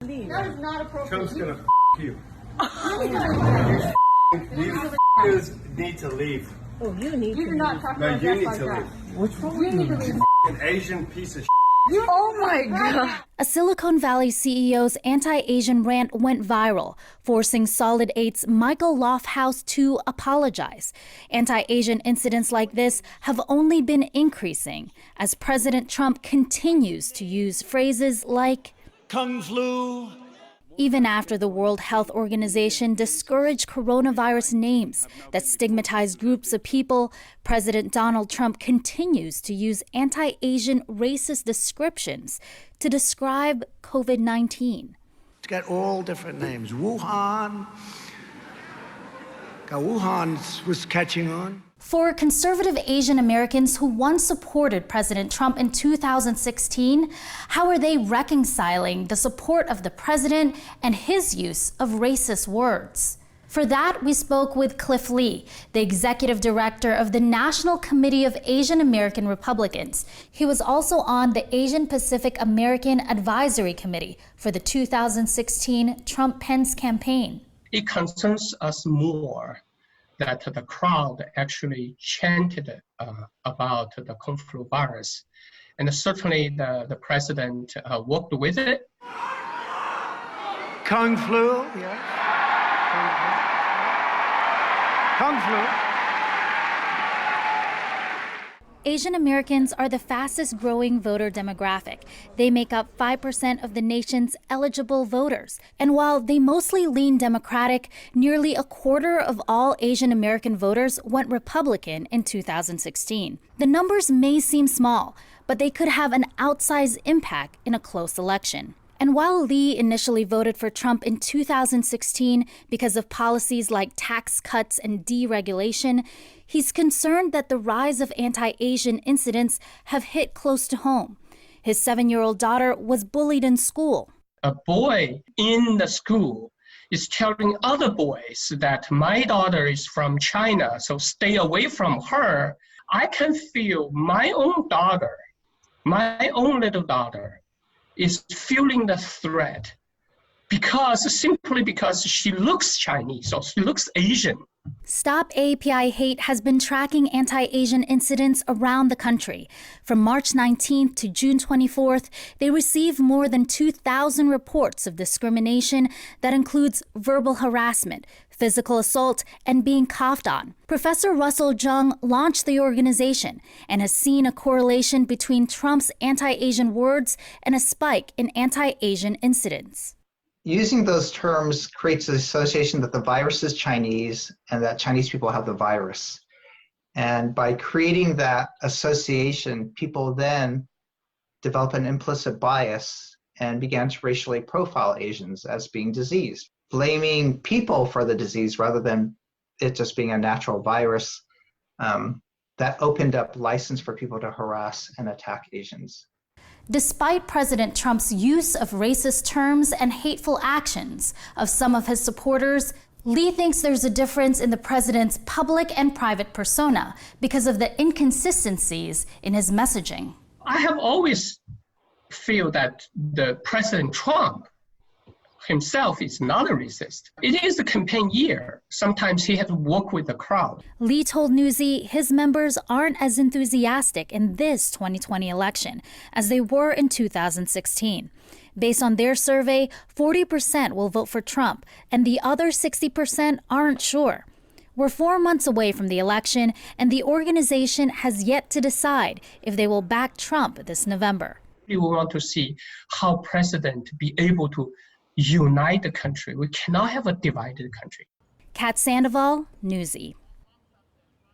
That is not appropriate. Trump's gonna you. These need to leave. Oh, you need to not talk No, about you that need like to that. leave. What's wrong with you? An Asian piece of Oh my God. A Silicon Valley CEO's anti-Asian rant went viral, forcing Solid 8's Michael Lofthouse to apologize. Anti-Asian incidents like this have only been increasing as President Trump continues to use phrases like Kung flu. Even after the World Health Organization discouraged coronavirus names that stigmatize groups of people, President Donald Trump continues to use anti-Asian racist descriptions to describe COVID-19. It's got all different names. Wuhan. Wuhan was catching on. For conservative Asian Americans who once supported President Trump in 2016, how are they reconciling the support of the president and his use of racist words? For that, we spoke with Cliff Lee, the executive director of the National Committee of Asian American Republicans. He was also on the Asian Pacific American Advisory Committee for the 2016 Trump-Pence campaign. It concerns us more that the crowd actually chanted about the Kung flu virus. And certainly the president worked with it. Kung flu, yeah. Kung flu. Asian Americans are the fastest growing voter demographic. They make up 5% of the nation's eligible voters. And while they mostly lean Democratic, nearly a quarter of all Asian American voters went Republican in 2016. The numbers may seem small, but they could have an outsized impact in a close election. And while Lee initially voted for Trump in 2016 because of policies like tax cuts and deregulation, he's concerned that the rise of anti-Asian incidents have hit close to home. His 7-year-old daughter was bullied in school. A boy in the school is telling other boys that my daughter is from China, so stay away from her. I can feel my own daughter, my own little daughter, is feeling the threat simply because she looks Chinese or she looks Asian. Stop AAPI Hate has been tracking anti-Asian incidents around the country. From March 19th to June 24th, they received more than 2,000 reports of discrimination that includes verbal harassment, physical assault, and being coughed on. Professor Russell Jung launched the organization and has seen a correlation between Trump's anti-Asian words and a spike in anti-Asian incidents. Using those terms creates the association that the virus is Chinese and that Chinese people have the virus. And by creating that association, people then develop an implicit bias and began to racially profile Asians as being diseased, blaming people for the disease rather than it just being a natural virus. That opened up license for people to harass and attack Asians. Despite President Trump's use of racist terms and hateful actions of some of his supporters, Lee thinks there's a difference in the president's public and private persona because of the inconsistencies in his messaging. I have always feel that the President Trump himself is not a racist. It is a campaign year. Sometimes he has to work with the crowd. Lee told Newsy his members aren't as enthusiastic in this 2020 election as they were in 2016. Based on their survey, 40% will vote for Trump, and the other 60% aren't sure. We're 4 months away from the election, and the organization has yet to decide if they will back Trump this November. We want to see how president be able to unite the country. We cannot have a divided country. Kat Sandoval, Newsy.